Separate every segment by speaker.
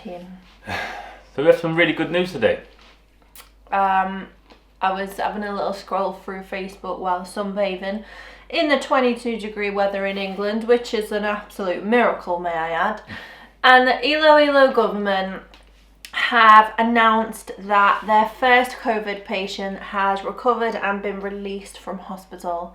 Speaker 1: COVID-19.
Speaker 2: So we have some really good news today.
Speaker 1: I was having a little scroll through Facebook while sunbathing in the 22-degree weather in England, which is an absolute miracle, may I add. And the Iloilo government have announced that their first COVID patient has recovered and been released from hospital.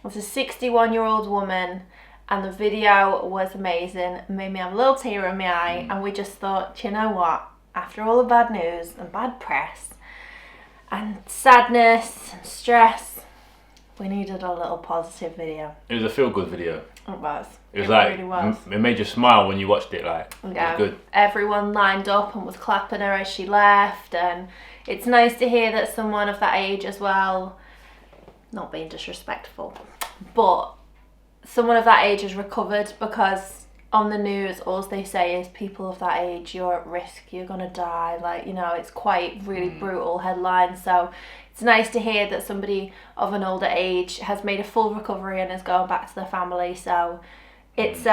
Speaker 1: It's a 61-year-old woman, and the video was amazing. It made me have a little tear in my eye, and we just thought, you know what? After all the bad news and bad press and sadness and stress, we needed a little positive video.
Speaker 2: It was a feel-good video.
Speaker 1: It was.
Speaker 2: It was
Speaker 1: really was.
Speaker 2: It made you smile when you watched it. Like,
Speaker 1: yeah.
Speaker 2: It was good.
Speaker 1: Everyone lined up and was clapping her as she left, and it's nice to hear that someone of that age as well, not being disrespectful, but someone of that age has recovered, because on the news all they say is people of that age, you're at risk, you're gonna die. Like, you know, it's quite really brutal headlines. So it's nice to hear that somebody of an older age has made a full recovery and is going back to their family. So it's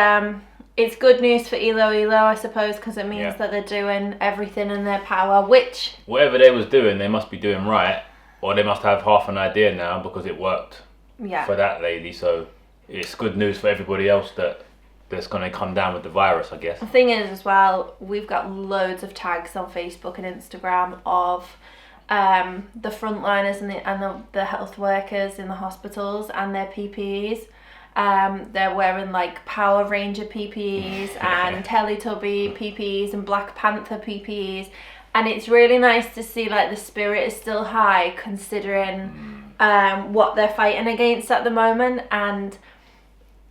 Speaker 1: good news for Iloilo, I suppose, because it means that they're doing everything in their power, which...
Speaker 2: Whatever they was doing, they must be doing right, or they must have half an idea now because it worked for that lady. So it's good news for everybody else that's going to come down with the virus, I guess.
Speaker 1: The thing is as well, we've got loads of tags on Facebook and Instagram of the frontliners and the health workers in the hospitals and their PPEs. They're wearing like Power Ranger PPEs and Teletubby PPEs and Black Panther PPEs, and it's really nice to see like the spirit is still high considering what they're fighting against at the moment. And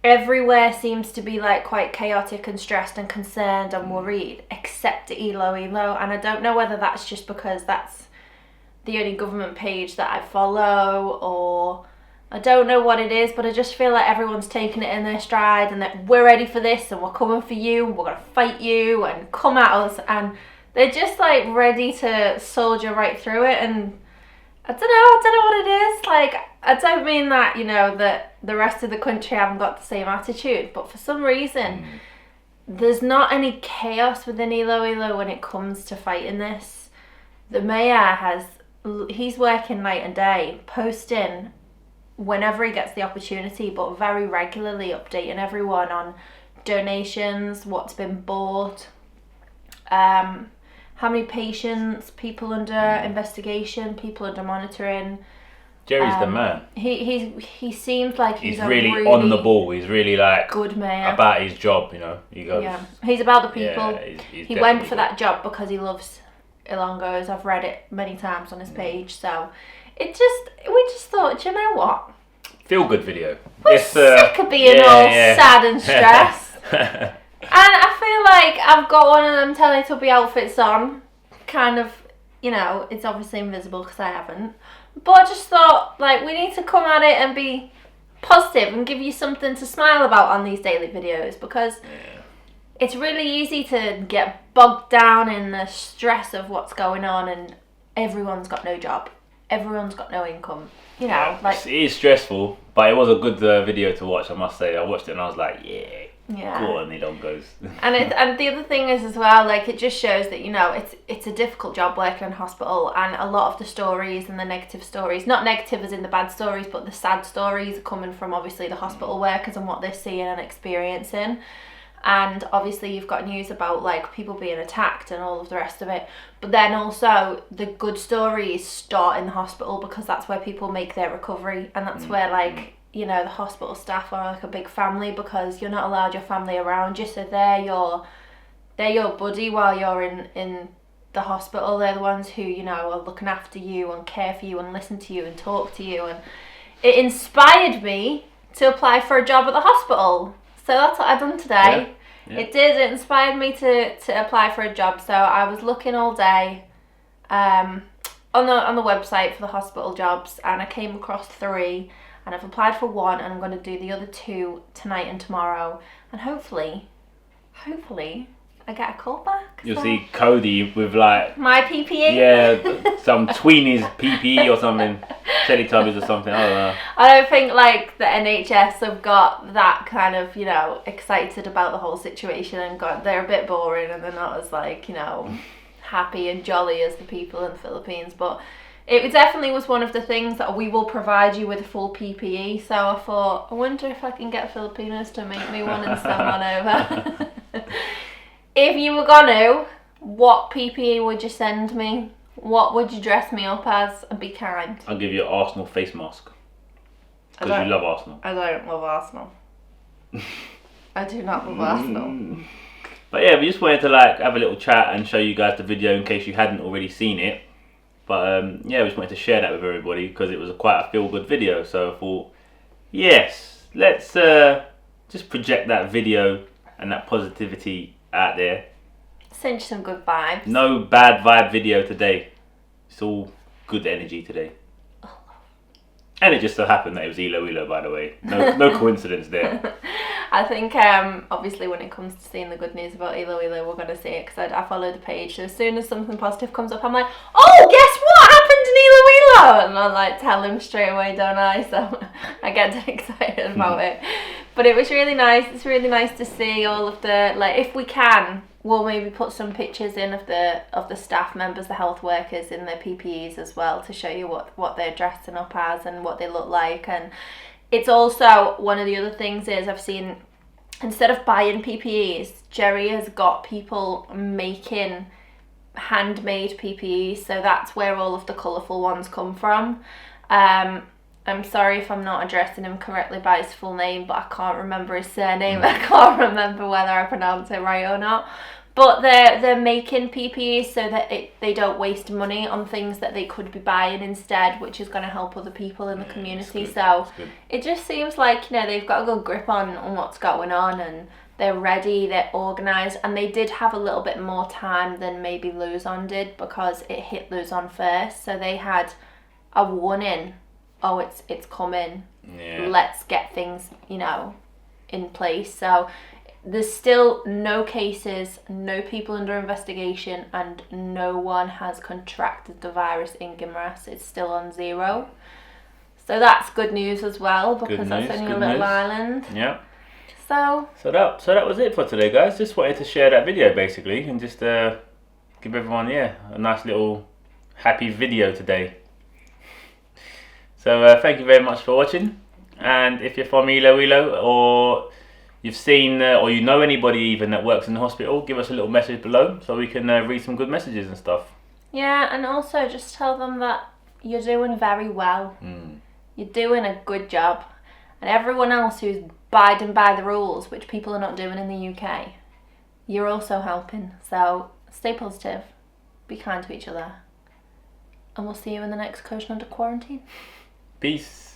Speaker 1: everywhere seems to be like quite chaotic and stressed and concerned and worried, except Iloilo. And I don't know whether that's just because that's the only government page that I follow, or I don't know what it is, but I just feel like everyone's taking it in their stride and that we're ready for this and we're coming for you and we're going to fight you and come at us. And they're just like ready to soldier right through it. And I don't know what it is. Like, I don't mean that, you know, that the rest of the country haven't got the same attitude, but for some reason, there's not any chaos within Iloilo when it comes to fighting this. The mayor he's working night and day, posting whenever he gets the opportunity, but very regularly updating everyone on donations, what's been bought, how many patients, people under investigation, people under monitoring.
Speaker 2: Jerry's the man.
Speaker 1: He seems like he's
Speaker 2: really on the ball. He's really like
Speaker 1: good mayor
Speaker 2: about his job. You know, he goes.
Speaker 1: Yeah, he's about the people.
Speaker 2: Yeah, he's
Speaker 1: he went for that job because he loves illongos. I've read it many times on his page. So we just thought, do you know what?
Speaker 2: Feel good video.
Speaker 1: We're sick of being all sad and stressed. And I feel like I've got one of them Teletubby outfits on. Kind of, you know, it's obviously invisible because I haven't. But I just thought, like, we need to come at it and be positive and give you something to smile about on these daily videos, because it's really easy to get bogged down in the stress of what's going on, and everyone's got no job. Everyone's got no income. You know, like...
Speaker 2: It is stressful, but it was a good video to watch, I must say. I watched it and I was like, cool, and it all goes.
Speaker 1: And the other thing is as well, like, it just shows that, you know, it's a difficult job working in hospital, and a lot of the stories and the negative stories, not negative as in the bad stories, but the sad stories are coming from obviously the hospital workers and what they're seeing and experiencing. And obviously you've got news about like people being attacked and all of the rest of it, but then also the good stories start in the hospital, because that's where people make their recovery, and that's where, like, you know, the hospital staff are like a big family, because you're not allowed your family around you, so they're your buddy while you're in the hospital. They're the ones who, you know, are looking after you and care for you and listen to you and talk to you. And it inspired me to apply for a job at the hospital. So that's what I've done today. Yeah. It inspired me to apply for a job. So I was looking all day on the website for the hospital jobs, and I came across 3, and I've applied for 1, and I'm going to do the other 2 tonight and tomorrow, and hopefully I get a call back.
Speaker 2: You'll see Cody with like
Speaker 1: my PPE.
Speaker 2: Yeah, some tweenies PPE or something, Teletubbies or something. I don't know.
Speaker 1: I don't think like the NHS have got that kind of, you know, excited about the whole situation and they're a bit boring and they're not as like, you know, happy and jolly as the people in the Philippines. But it definitely was one of the things that we will provide you with a full PPE. So I thought, I wonder if I can get Filipinos to make me one and send one over. If you were gonna, what PPE would you send me? What would you dress me up as? And be kind.
Speaker 2: I'll give you an Arsenal face mask. Because you love Arsenal.
Speaker 1: I don't love Arsenal. I do not love Arsenal.
Speaker 2: But yeah, we just wanted to like have a little chat and show you guys the video in case you hadn't already seen it. But yeah, we just wanted to share that with everybody because it was quite a feel-good video. So I thought, yes, let's just project that video and that positivity out there.
Speaker 1: Send you some good vibes.
Speaker 2: No bad vibe video today. It's all good energy today. And it just so happened that it was Iloilo, by the way. No coincidence there.
Speaker 1: I think obviously when it comes to seeing the good news about Iloilo, we're going to see it because I follow the page. So as soon as something positive comes up, I'm like, oh, guess what happened in Iloilo? And I like tell him straight away, don't I? So I get excited about it. But it was really nice. It's really nice to see all of the, like, if we can, we'll maybe put some pictures in of the staff members, the health workers in their PPEs as well to show you what they're dressing up as and what they look like. And it's also, one of the other things is I've seen, instead of buying PPEs, Jerry has got people making handmade PPEs, so that's where all of the colourful ones come from. I'm sorry if I'm not addressing him correctly by his full name, but I can't remember his surname. I can't remember whether I pronounce it right or not. But they're making PPEs so that they don't waste money on things that they could be buying instead, which is going to help other people in the community. So it just seems like, you know, they've got a good grip on what's going on and they're ready, they're organised, and they did have a little bit more time than maybe Luzon did because it hit Luzon first. So they had a warning. Oh, it's coming. Yeah. Let's get things, you know, in place. So there's still no cases, no people under investigation, and no one has contracted the virus in Guimaras. It's still on 0. So that's good news as well because that's only a little island.
Speaker 2: Yeah.
Speaker 1: So
Speaker 2: that was it for today, guys. Just wanted to share that video basically and just give everyone a nice little happy video today. So thank you very much for watching, and if you're from Iloilo or you've seen or you know anybody even that works in the hospital, give us a little message below so we can read some good messages and stuff.
Speaker 1: Yeah, and also just tell them that you're doing very well. You're doing a good job, and everyone else who's abiding by the rules, which people are not doing in the UK, you're also helping. So stay positive, be kind to each other, and we'll see you in the next Coach Under Quarantine.
Speaker 2: Peace.